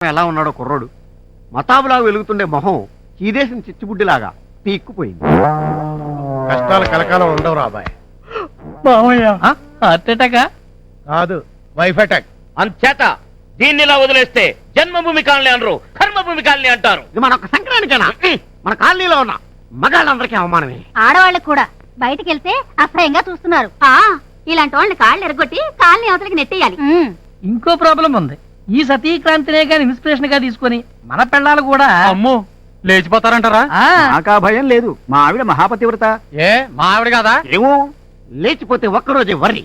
ఎలా ఉన్నాడో కుర్రోడు. మతాబులాగా వెలుగుతుండే మొహం చీదేసిన చిచ్చుబుడ్డిలాగా పీక్కుపోయింది. కష్టాలు కలకాలం ఉండవు రాబాయ్. హార్ట్ అటాక్ కాదు, వైఫ్ అటాక్. అంచేత దీన్ని ఇలా వదిలేస్తే జన్మభూమి కాలనీ అనరు, కర్మభూమి కాలనీ అంటారు. ఇది మన ఒక్క సంక్రాంతికేనా? మన కాలనీలో ఉన్న మగాళ్ళందరికీ అవమానమే. ఆడవాళ్ళకి కూడా బయటికి వెళ్తే అసహ్యంగా చూస్తున్నారు. ఇలాంటి వాళ్ళని కాళ్ళు ఎరగొట్టి కాలనీ అవతలకి నెట్టేయాలి. ఇంకో ప్రాబ్లం ఉంది. ఈ సతీక్రాంతినే గాని ఇన్స్పిరేషన్ గా తీసుకొని మన పిల్లలు కూడా అమ్మో లేచిపోతారంటారా? నాకా భయం లేదు. మా ఆవిడ మహాపతివ్రత. ఏ మా ఆవిడ కదా? ఏమో లేచిపోతే ఒక్కరోజే వర్రి,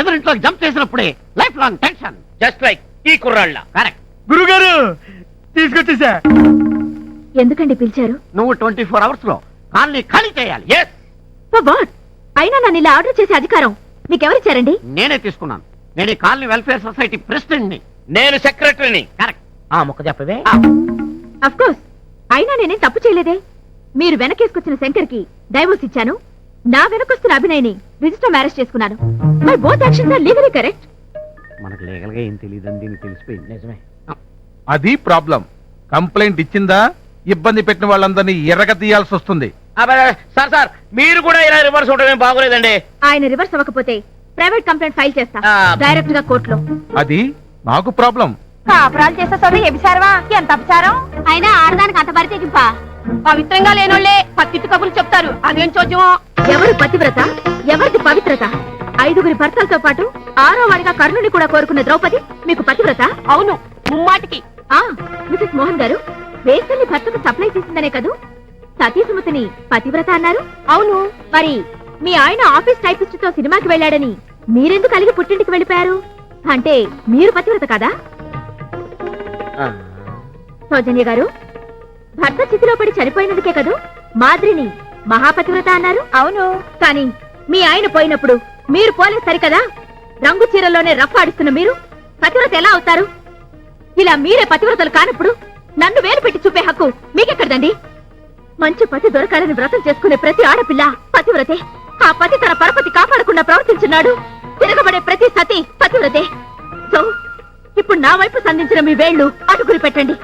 ఎదురింట్లోకి జంప్ చేసినప్పుడే life long tension. Just like ఈ కుర్రాళ్ళ. కరెక్ట్. గురుగారు తీసుకొచ్చేసా. ఎందుకండి పిలిచారు? నువ్వు 24 hours లో కాలనీ ఖాళీ చేయాలి. ఎస్, అయినా నన్ను ఇలా ఆర్డర్ చేసే అధికారం మీకెవరిచ్చారండి? నేనే తీసుకున్నాను. నేను ఈ కాలనీ వెల్ఫేర్ సొసైటీ ప్రెసిడెంట్ ని. నేను సెక్రటరీని. కరెక్ట్. ఆ ముక్క చెప్పవే. Of course. అయినా నేనేం తప్పు చేయలేదే. మీరు వెనకేసుకొచ్చిన శంకర్ కి డైవోర్స్ ఇచ్చాను. నా వెనకొస్తున్న అభినయ్ని రిజిస్టర్ మ్యారేజ్ చేసుకున్నాను. My both actions are legally correct. మనకు లీగల్ గా ఏం తెలియదని దీనికి తెలిసిపోయింది. నిజమే. అది ప్రాబ్లం. కంప్లైంట్ ఇచ్చిందా ఇబ్బంది పెట్టిన వాళ్ళందరినీ ఎర్రగ తీయాల్సి వస్తుంది. సార్ సార్ మీరు కూడా ఇలా రివర్స్ ఉండడం బాగోలేదండి. ఆయన రివర్స్ అవ్వకపోతే ప్రైవేట్ కంప్లైంట్ ఫైల్ చేస్తా ఆ. డైరెక్ట్ గా కోర్టులో. అది నాకు ప్రాబ్లం. కాపురాలు చేస్తే చదువు ఎబిసారవా? ఎంత అపచారం. అయినా ఆడదానికి అంత బరి తెగింపా. పవిత్రంగా లేనోళ్లే పత్తిట్టు కబుర్లు చెప్తారు. అదేం చోద్యమో. ఎవరు పతివ్రత, ఎవరిది పవిత్రత? 5గురి భర్తలతో పాటు 6వ వాడిగా కర్ణుని కూడా కోరుకున్న ద్రౌపది మీకు పతివ్రత? అవును, ముమ్మాటికి. మిసెస్ మోహన్ గారు, వేసల్ని భర్తకు సప్లై చేసిందనే కదూ సతీ సుమతిని పతివ్రత అన్నారు? అవును. మరి మీ ఆయన ఆఫీస్ టైపిస్ట్ తో సినిమాకి వెళ్ళాడని మీరెందుకు కలిగి పుట్టింటికి వెళ్ళిపోయారు? అంటే మీరు పతివ్రత కదా? సౌజన్య గారు, భర్త చితిలో పడి చనిపోయినందుకే కదూ మాద్రిని మహాపతివ్రత అన్నారు? అవును. కానీ మీ ఆయన పోయినప్పుడు మీరు పోలేదు సరికదా? రంగు చీరల్లోనే రఫ్ఫాడిస్తున్న మీరు పతివ్రత ఎలా అవుతారు? ఇలా మీరే పతివ్రతలు కానప్పుడు నన్ను వేలు పెట్టి చూపే హక్కు మీకెక్కడదండి? మంచి పతి దొరకాలని వ్రతం చేసుకునే ప్రతి ఆడపిల్ల పతివ్రతే. ఆ పతి తన పరపతి కాపాడకుండా ప్రవర్తించున్నాడు. తిరగబడే ప్రతి సతి పతివ్రతే. సో ఇప్పుడు నా వైపు సంధించిన మీ వేళ్లు అటుకుని పెట్టండి.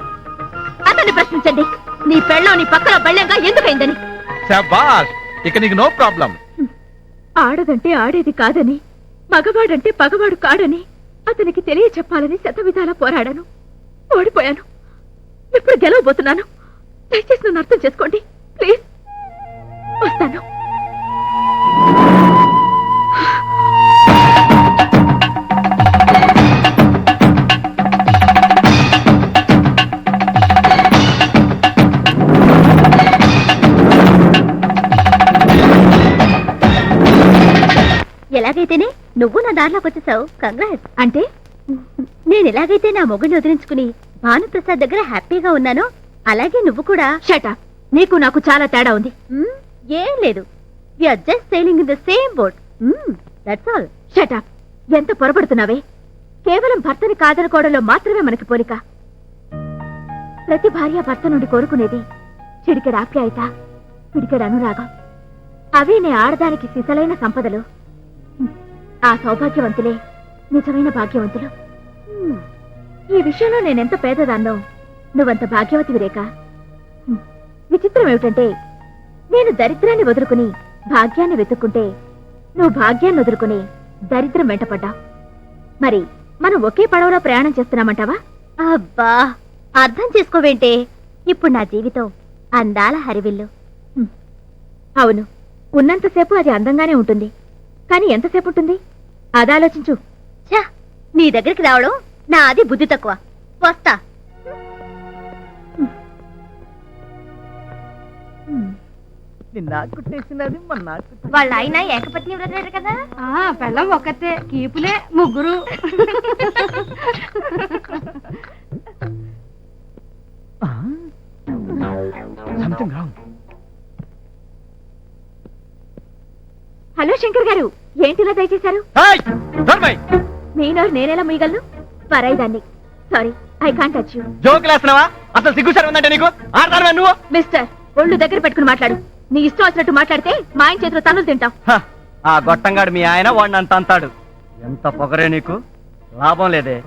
అతన్ని ప్రశ్నించండి, నీ పెళ్ళం నీ పక్కన బళ్ళంగా ఎందుకైందని. శబాష్, ఇక నీకు నో ప్రాబ్లం. ఆడదంటే ఆడేది కాదని, మగవాడంటే పగవాడు కాడని అతనికి తెలియ చెప్పాలని శతవిధాలా పోరాడాను. ఓడిపోయాను. ఇప్పుడు గెలవబోతున్నాను. దయచేసి నన్ను అర్థం చేసుకోండి ప్లీజ్. వస్తాను. ఎలాగైతేనే నువ్వు నా దారిలోకి వచ్చేసావు. కంగ్రాట్స్. అంటే నేను ఎలాగైతే నా మొగుడిని వదిలించుకుని భానుప్రసాద్ దగ్గర హ్యాపీగా ఉన్నానో అలాగే నువ్వు కూడా. షటప్. నీకు నాకు చాలా తేడా ఉంది. ఏం లేదు, we are just sailing in the same boat. That's all. Shut up. ఎంత పొరపడుతున్నావే. కేవలం భర్తని కాదనుకోవడంలో మాత్రమే మనకి పోలిక. ప్రతి భార్య భర్త నుండి కోరుకునేది చిడికెడు ఆప్యాయత, పిడికెడు అనురాగం. అవే నే ఆడదానికి సిసలైన సంపదలు. ఆ సౌభాగ్యవంతులే నిజమైన భాగ్యవంతులు. ఈ విషయంలో నేనెంత పేదదాన్నో నువ్వంత భాగ్యవతివి రేఖ. విచిత్రం ఏమిటంటే నేను దరిద్రాన్ని వదులుకుని భాగ్యాన్ని వెతుక్కుంటే నువ్వు భాగ్యాన్ని వదులుకుని దరిద్రం వెంటపడ్డా. మరి మనం ఒకే పడవలో ప్రయాణం చేస్తున్నామంటావా? అబ్బా, అర్థం చేసుకోవేంటే. ఇప్పుడు నా జీవితం అందాల హరివిల్లు. అవును, ఉన్నంతసేపు అది అందంగానే ఉంటుంది. కానీ ఎంతసేపు ఉంటుంది అది ఆలోచించు. ఛా, నీ దగ్గరికి రావడం నా అది బుద్ధి తక్కువ. వస్తా. వాళ్ళ ఆయన ఏకపత్ని వ్రతాడు కదా. పెళ్ళం ఒక్కతే, కీపులే ముగ్గురు. హలో శంకర్ గారు, ఏంటిలా దయచేశారు? నేనేలా మీగలను? పరాయిదాన్ని. Sorry, I can't touch you. జోకులేస్తున్నావా? అసలు సిగ్గుసారి ఉందంటే నీకు? ఆడతాను నువ్వు. మిస్టర్, ఒళ్ళు దగ్గర పెట్టుకుని మాట్లాడు. నీ ఇష్టం వచ్చినట్టు మాట్లాడితే మా ఆయన చేతిలో తన్నులు తింటాం. ఆ గొట్టంగాడు మీ ఆయన వాడిని అంత అంతాడు. ఎంత పొగరే నీకు. లాభం లేదే.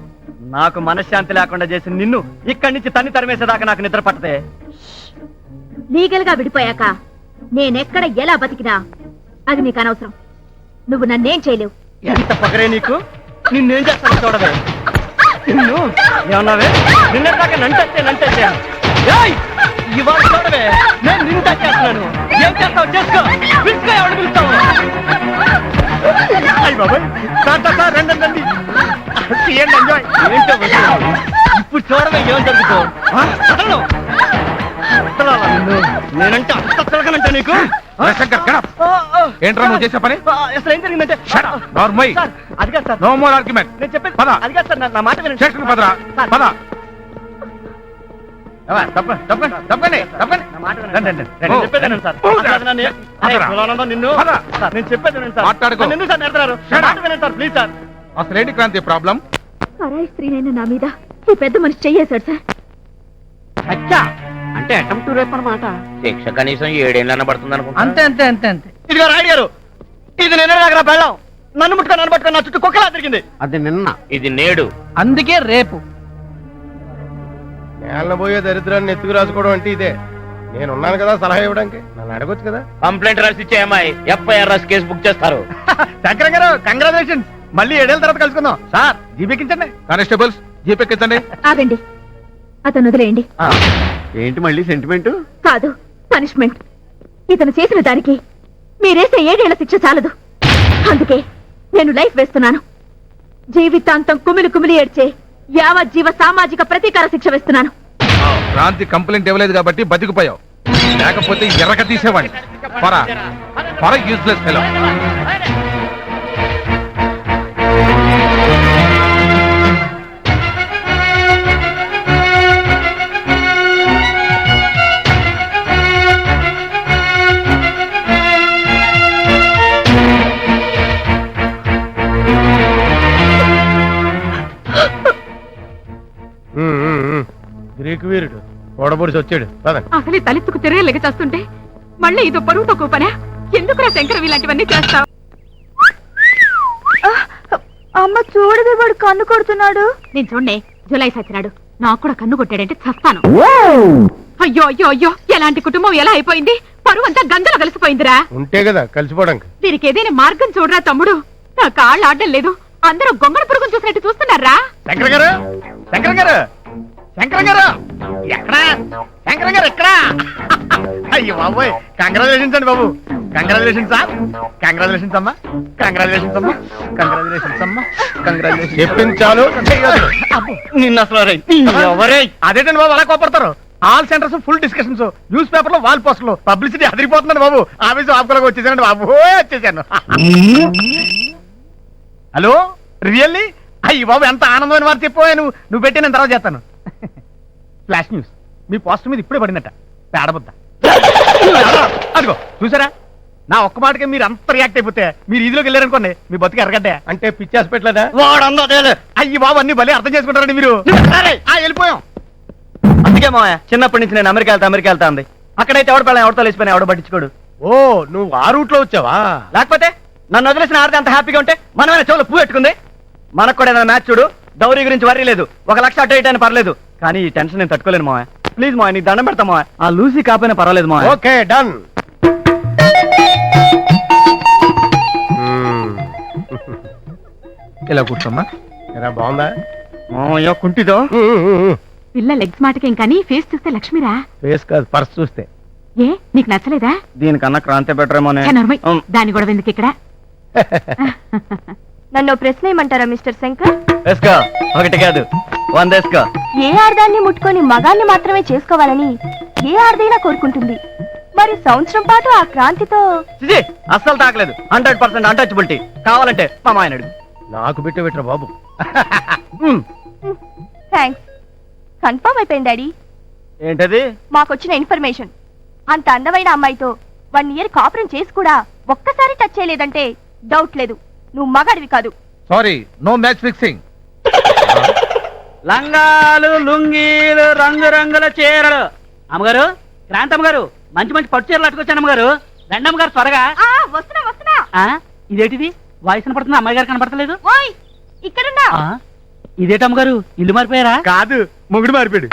నాకు మనశ్శాంతి లేకుండా చేసి నిన్ను ఇక్కడి నుంచి తన్ని తరిమేసేదాకా నాకు నిద్ర పట్టదే. లీగల్ గా విడిపోయాక నేనెక్కడ ఎలా బతికినా అది నీకు అనవసరం. నువ్వు నన్నేం చేయలేవు. ఎంత పగరే నీకు, నిన్నేం చేస్తాను చూడవే. నిన్ను ఏమన్నావే, నిన్నదాకా నంటే ఇవాళ చూడవే, నేను నిన్ను టచ్ చేస్తున్నాను. ఏం చేస్తావు చేసుకో, పిలుచుకో, ఎవడు పిలుస్తావు. అయ్య బాబాయ్, సార్ రండి రండి, తీయండి, ఎంజాయ్. ఏంటో ఇప్పుడు చూడవే ఏం జరుగుతావు. నేనంటే అంత తిరగనంటే నీకు. Shankar, get up. ఏంట్రా నువ్వు చేసే పని? అసలు ఏం జరిగిందంటే Shut up, Normoy. సార్, అది కాదు సార్, No more argument. నేను చెప్పేది పద. అది కాదు సార్, నా మాట వినండి. స్టేషన్ పదరా, సార్, పద. తప్పండి. నా మాట వినండి. నేను చెప్పేది వినండి సార్. అసలు నన్ను అరే, కులానందం నిన్ను. పద. సార్, నేను చెప్పేది వినండి సార్. మాట్లాడుకో. నన్ను ఎందుకు సార్ నేర్పుతున్నారు? నా Shut up. మాట వినండి సార్, ప్లీజ్ సార్. అసలేంటి క్రాంతి ప్రాబ్లం? పరాయి స్త్రీనైనా నా మీద ఈ పెద్ద మనిషి చెయ్యేశాడు సార్. అచ్చా, అంటే అటెంప్ట్ టు రేప్ అన్నమాట. శిక్ష కనీసం 7 ఏళ్ళన్న పడుతుంది అనుకుంటా. అంతే ఇదిగో రాయుడు గారు, ఇది నిన్న దగ్గర పెళ్ళాం. నన్ను ముట్టుకొని నన్ను పట్టుకొని నా చుట్టూ కుక్కలా తిరిగింది. అది నిన్న. ఇది నేడు. అందుకే రేపు. నేలన పోయే దరిద్రాన్ని ఎత్తుకు రాసుకోవడం అంటే ఇదే. నేనున్నాను కదా సలహా ఇవ్వడానికి, నన్ను అడగొచ్చు కదా. కంప్లైంట్ రాసి ఇచ్చే అమ్మాయి ఎఫ్ఐఆర్ రాసి కేసు బుక్ చేస్తారు. శంకరం గారు, కంగ్రాచులేషన్స్. మళ్ళీ 7 ఏళ్ళ తర్వాత కలుసుకుందాం. సార్, జీబెక్కించండి. కానిస్టేబుల్స్ జీప్ ఎక్కించండి. ఆగండి, అతను వదిలేయండి. ఏంటి మళ్ళీ సెంటిమెంట్? కాదు, పనిష్మెంట్. ఇతను చేసిన దానికి మీరేసే 7 ఏళ్ల శిక్ష చాలదు. అందుకే నేను లైఫ్ వేస్తున్నాను. జీవితాంతం కుమిలి ఏడ్చే యావజ్జీవ సామాజిక ప్రతీకార శిక్ష వేస్తున్నాను. క్రాంతి కంప్లైంట్ ఇవ్వలేదు కాబట్టి బతికిపోయావు, లేకపోతే ఎర్రక తీసేవాడిని. పర యూజ్లెస్ ఫెలో. గ్రీకు వీరుడు ఓడబొడిసి వచ్చాడు. పదండి. అసలే తలెత్తుకు తిరగలేక చేస్తుంటే మళ్ళీ ఇదో పరువుతో కూపనా? ఎందుకురా శంకరం ఇలాంటివన్నీ చేస్తావు? అమ్మ చూడదు, వాడు కన్ను కొడుతున్నాడు. నేను చూడండి, జులై సచ్చినాడు. నాకు కూడా కన్ను కొట్టాడంటే చస్తాను. అయ్యో అయ్యో అయ్యో, ఎలాంటి కుటుంబం ఎలా అయిపోయింది? పరువు అంతా గంగలో కలిసిపోయిందిరా. ఉంటే కదా కలిసిపోవడానికి. దీనికి ఏదైనా మార్గం చూడరా తమ్ముడు. నా కాళ్ళు ఆడడం లేదు, అందరూ గొంగళ పురుగును చూసినట్టు చూస్తున్నారా? శంకరం గారు, శంకరం గారు, శంకరం గారు ఎక్కడా? శంకరం గారు ఎక్కడా? అయ్యో బాబోయ్, కంగ్రాచులేషన్స్ అండి బాబు. కంగ్రాచులేషన్స్ సార్, కంగ్రాచులేషన్స్ అమ్మా, కంగ్రాచులేషన్స్ అమ్మా, కంగ్రాచులేషన్స్ అమ్మా, కంగ్రాచులేషన్స్. చెప్పించాలు నిన్న అసలు ఎవరే అదేంటండి బాబు అలా కోపడతారు? All centres full discussions, newspaper లో వాల్ పోస్టర్లు, పబ్లిసిటీ అదిరిపోతుందండి బాబు. ఆఫీసు ఆపుకోలేక వచ్చేసానండి బాబు, వచ్చేసాను. Hello, really? అయ్యి బాబు, ఎంత ఆనందమైన వారు చెప్పావు. నువ్వు పెట్టి నేను తర్వాత చేస్తాను. ఫ్లాష్ న్యూస్, మీ పోస్టర్ మీద ఇప్పుడే పడిందట. పేడబుద్ద. అదిగో చూసారా, నా ఒక్క మాటకే మీరు అంత రియాక్ట్ అయిపోతే మీరు ఈదిలోకి వెళ్ళారనుకోండి, మీ బతుకు ఎరగడ్డే. అంటే పిచ్చేసి పెట్టలేదా? అయ్యి బాబు, అన్ని భలే అర్థం చేసుకుంటారండి మీరు. వెళ్ళిపోయాం. అందుకే మా చిన్నప్పటి నుంచి నేను అమెరికా వెళ్తా అంది. అక్కడైతే ఎవడ పిల్లలు ఎవరితో లేచిపోయినా ఎవడ పట్టించుకోడు. ఓ, నువ్వు ఆ రూట్ లో వచ్చావా? లేకపోతే నన్ను వదిలేసిన ఆడితే అంత హ్యాపీగా ఉంటే మనమైనా చెవులు పువ్వు పెట్టుకుంది. మనకు కూడా ఏదైనా మ్యాచ్ చూడు, డౌరీ గురించి వరీ లేదు. 1 లక్ష అటు ఇటు అయినా పర్లేదు, కానీ ఈ టెన్షన్ నేను తట్టుకోలేను మావయ్య. ప్లీజ్ మావయ్య, నీకు దండం పెడతా మావయ్య. ఆ లూసీ కాకపోయినా పర్వాలేదు మావయ్య. Okay, done. ఇలా కూర్చోమ్మా. ఎలా బాగుందా? మావయ్య కుంటిదో. పిల్ల లెగ్స్ మాటకేం కానీ ఫేస్ చూస్తే లక్ష్మిరా. ఫేస్ కాదు, పర్స్ చూస్తే. ఏ నీకు నచ్చలేదా? దీనికన్నా క్రాంతి బెటరేమోనే. ఛే, నోర్మై. దాని కూడా ఎందుకు ఇక్కడ? నన్ను ప్రశ్న ఏమంటారా మిస్టర్ శంకర్? వేసుకో, ఒకటి కాదు 100 వేసుకో. ఏ ఆర్దాన్ని ముట్టుకొని మగాన్ని మాత్రమే చేసుకోవాలని ఏ ఆర్దైనా కోరుకుంటుంది. మరి సంవత్సరం పాటు ఆ క్రాంతితో అస్సలు తాకలేదు. 100% అన్టచబిలిటీ. కావాలంటే మా మాయన అడుగు. నాకు పెట్టరా బాబు. థ్యాంక్స్. కన్ఫర్మ్ అయిపోయింది డాడీ. ఏంటది? మాకొచ్చిన ఇన్ఫర్మేషన్, అంత అందమైన అమ్మాయితో 1 ఇయర్ కాపురం చేసి కూడా ఒక్కసారి టచ్ చేయలేదంటే డౌట్ లేదు, నువ్వు మగాడివి కాదు. Sorry, no match fixing. లంగాలు, లుంగీలు, రంగురంగుల చీరలు. అమ్మగారు, క్రాంతమ్మ గారు, మంచి మంచి పట్టు చీరలు అట్టుకొచ్చాను అమ్మగారు. రండమ్మ గారు త్వరగా. వస్తున్నా. ఇదేంటిది? వాయిస్ కనపడుతుంది, అమ్మాయి గారు కనపడతలేదు. ఓయ్, ఇక్కడున్నా. ఇదేటమ్మగారు ఇల్లు మారిపోయారా? కాదు మొగుడు మారిపోయాడు